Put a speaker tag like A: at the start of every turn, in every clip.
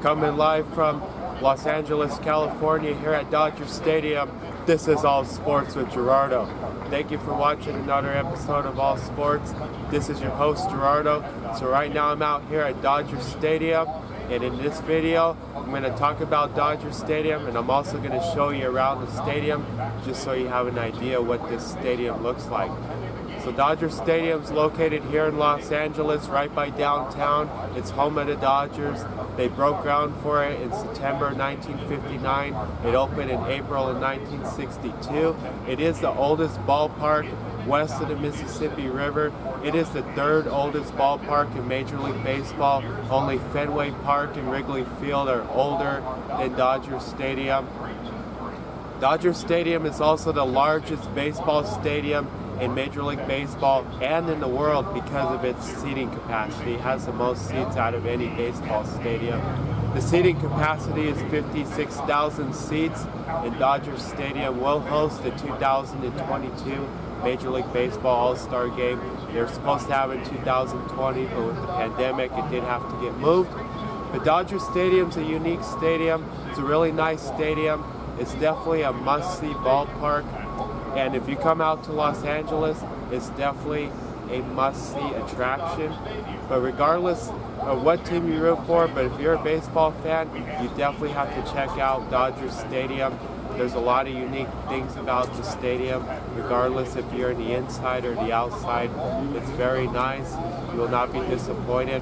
A: Coming live from Los Angeles, California, here at Dodger Stadium. This is All Sports with Gerardo. Thank you for watching another episode of All Sports. This is your host, Gerardo. So right now I'm out here at Dodger Stadium, and in this video I'm going to talk about Dodger Stadium, and I'm also going to show you around the stadium just so you have an idea what this stadium looks like. So Dodger Stadium's located here in Los Angeles, right by downtown. It's home of the Dodgers. They broke ground for it in September 1959. It opened in April of 1962. It is the oldest ballpark west of the Mississippi River. It is the third oldest ballpark in Major League Baseball. Only Fenway Park and Wrigley Field are older than Dodger Stadium. Dodger Stadium is also the largest baseball stadium in Major League Baseball and in the world because of its seating capacity. It has the most seats out of any baseball stadium. The seating capacity is 56,000 seats, and Dodger Stadium will host the 2022 Major League Baseball All-Star Game. They were supposed to have it in 2020, but with the pandemic it did have to get moved. But Dodger Stadium's a unique stadium. It's a really nice stadium. It's definitely a must-see ballpark. And if you come out to Los Angeles, it's definitely a must-see attraction. But regardless of what team you root for, but if you're a baseball fan, you definitely have to check out Dodger Stadium. There's a lot of unique things about the stadium, regardless if you're on the inside or the outside. It's very nice. You will not be disappointed.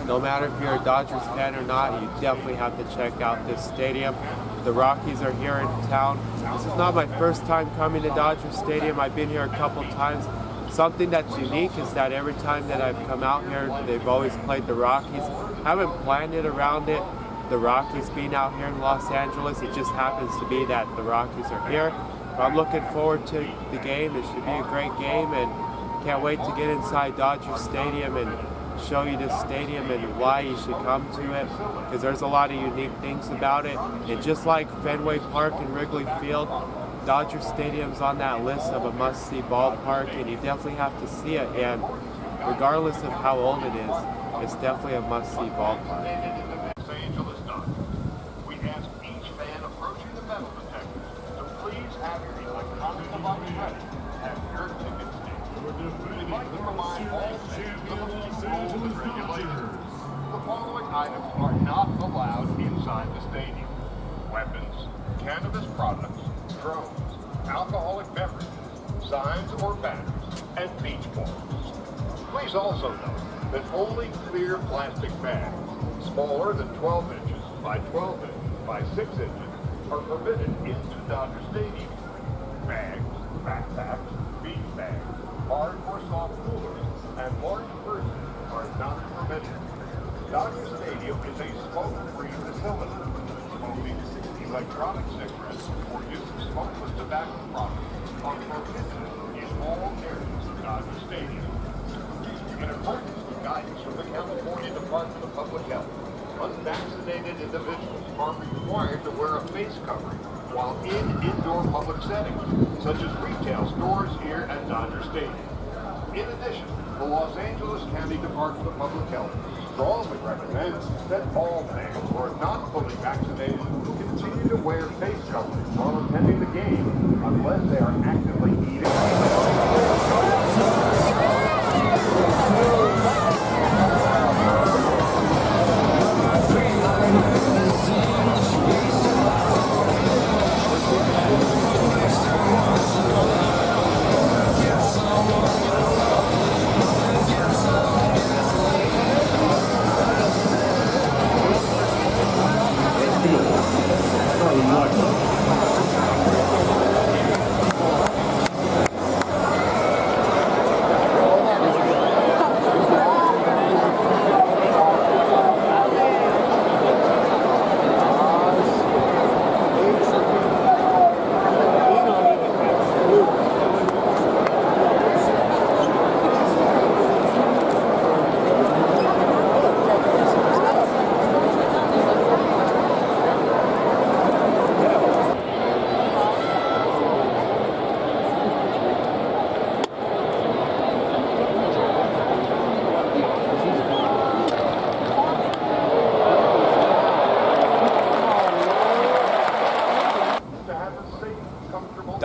A: No matter if you're a Dodgers fan or not, you definitely have to check out this stadium. The Rockies are here in town. This is not my first time coming to Dodger Stadium. I've been here a couple times. Something that's unique is that every time that I've come out here, they've always played the Rockies. I haven't planned it around it, the Rockies being out here in Los Angeles. It just happens to be that the Rockies are here. But I'm looking forward to the game. It should be a great game, and can't wait to get inside Dodger Stadium and show you this stadium and why you should come to it, because there's a lot of unique things about it. And just like Fenway Park and Wrigley Field, Dodger Stadium's on that list of a must-see ballpark, and you definitely have to see it. And regardless of how old it is, it's definitely a must-see ballpark.
B: Los Angeles Dodgers. We ask each fan approaching the metal detectors to please have your electronic device ready and your ticket stamp. We'd like to remind all fans of the rules and regulations. The following items are not allowed inside the stadium: weapons, cannabis products, drones, alcoholic beverages, signs or banners, and beach balls. Please also note that only clear plastic bags, smaller than 12 inches by 12 inches by 6 inches, are permitted into Dodger Stadium. Bags, backpacks, beach bags, hard or soft coolers, and large purses are not permitted. Dodger Stadium is a smoke-free facility. Smoking electronic cigarettes or use of smokeless tobacco products are prohibited in all areas of Dodger Stadium. In accordance with guidance from the California Department of Public Health, unvaccinated individuals are required to wear a face covering while in indoor public settings, such as retail stores here at Dodger Stadium. In addition, the Los Angeles County Department of Public Health strongly recommends that all fans who are not fully vaccinated continue to wear face coverings while attending the game, unless they are actively eating.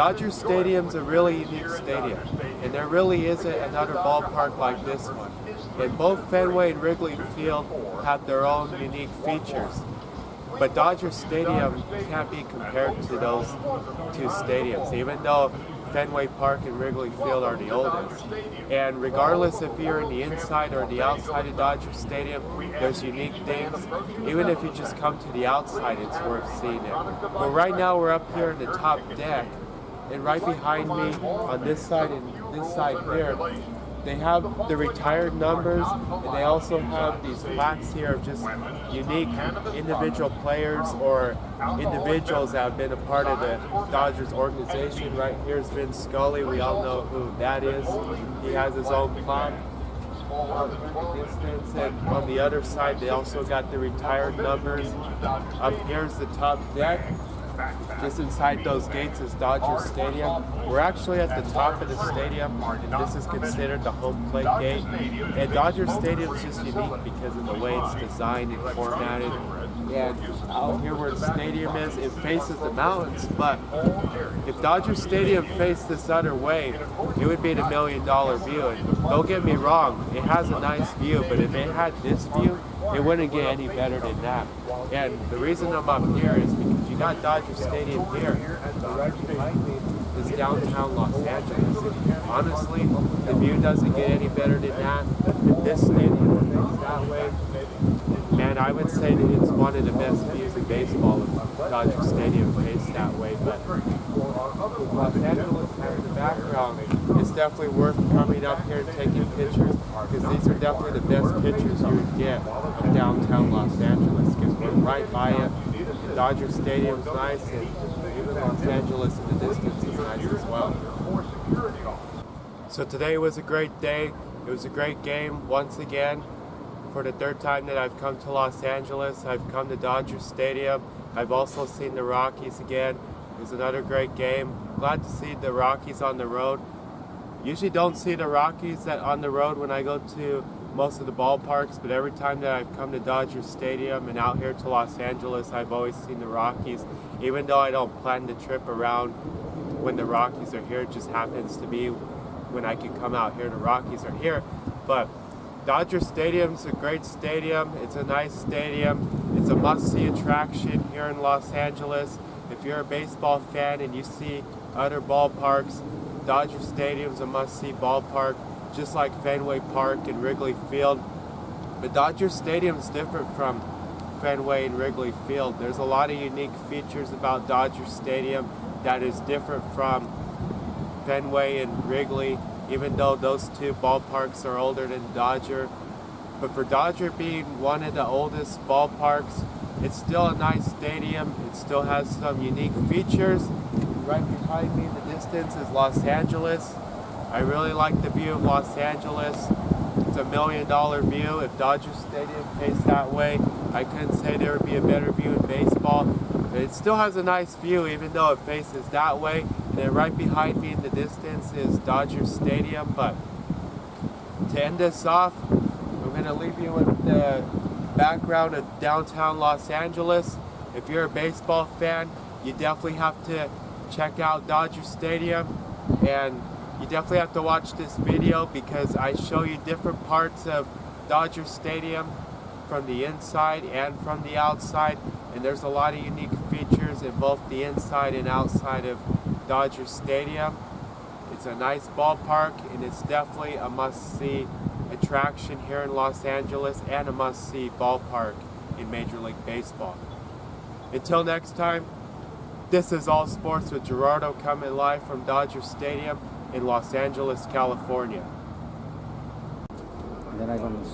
A: Dodger Stadium's a really unique stadium, and there really isn't another ballpark like this one. And both Fenway and Wrigley Field have their own unique features. But Dodger Stadium can't be compared to those two stadiums, even though Fenway Park and Wrigley Field are the oldest. And regardless if you're in the inside or the outside of Dodger Stadium, there's unique things. Even if you just come to the outside, it's worth seeing it. But right now we're up here in the top deck, and right behind me on this side and this side here, they have the retired numbers, and they also have these plaques here of just unique individual players or individuals that have been a part of the Dodgers organization. Right here's Vince Scully. We all know who that is. He has his own plaque. And on the other side, they also got the retired numbers. Up here's the top deck. Just inside those gates is Dodger Stadium. We're actually at the top of the stadium, and this is considered the home plate gate. And Dodger Stadium is just unique because of the way it's designed and formatted. And out here where the stadium is, it faces the mountains. But if Dodger Stadium faced this other way, it would be the $1 million view. And don't get me wrong, it has a nice view, but if it had this view, it wouldn't get any better than that. And the reason I'm up here is because you got Dodger Stadium here, and right behind me is downtown Los Angeles. And honestly, the view doesn't get any better than that. If this stadium is that way, and I would say that it's one of the best views in baseball if Dodger Stadium faced that way. But Los Angeles has the background. It's definitely worth coming up here and taking pictures, because these are definitely the best pictures you would get of downtown Los Angeles, because we're right by it. The Dodger Stadium's nice, and even Los Angeles in the distance is nice as well. So today was a great day. It was a great game once again. For the third time that I've come to Los Angeles, I've come to Dodger Stadium. I've also seen the Rockies again. It was another great game. Glad to see the Rockies on the road. Usually don't see the Rockies on the road when I go to most of the ballparks, but every time that I've come to Dodger Stadium and out here to Los Angeles, I've always seen the Rockies. Even though I don't plan the trip around when the Rockies are here, it just happens to be when I can come out here, the Rockies are here. But Dodger Stadium's a great stadium. It's a nice stadium. It's a must-see attraction here in Los Angeles. If you're a baseball fan and you see other ballparks, Dodger Stadium's a must-see ballpark, just like Fenway Park and Wrigley Field. But Dodger Stadium's different from Fenway and Wrigley Field. There's a lot of unique features about Dodger Stadium that is different from Fenway and Wrigley, even though those two ballparks are older than Dodger. But for Dodger being one of the oldest ballparks, it's still a nice stadium. It still has some unique features. Right behind me in the distance is Los Angeles. I really like the view of Los Angeles. It's a $1 million view. If Dodger Stadium faced that way, I couldn't say there would be a better view in baseball. But it still has a nice view even though it faces that way. And then right behind me in the distance is Dodger Stadium. But to end this off, I'm going to leave you with the background of downtown Los Angeles. If you're a baseball fan, you definitely have to check out Dodger Stadium, and you definitely have to watch this video because I show you different parts of Dodger Stadium from the inside and from the outside, and there's a lot of unique features in both the inside and outside of Dodger Stadium. It's a nice ballpark, and it's definitely a must-see attraction here in Los Angeles and a must-see ballpark in Major League Baseball. Until next time, this is All Sports with Gerardo coming live from Dodger Stadium in Los Angeles, California.
C: And then I'm going to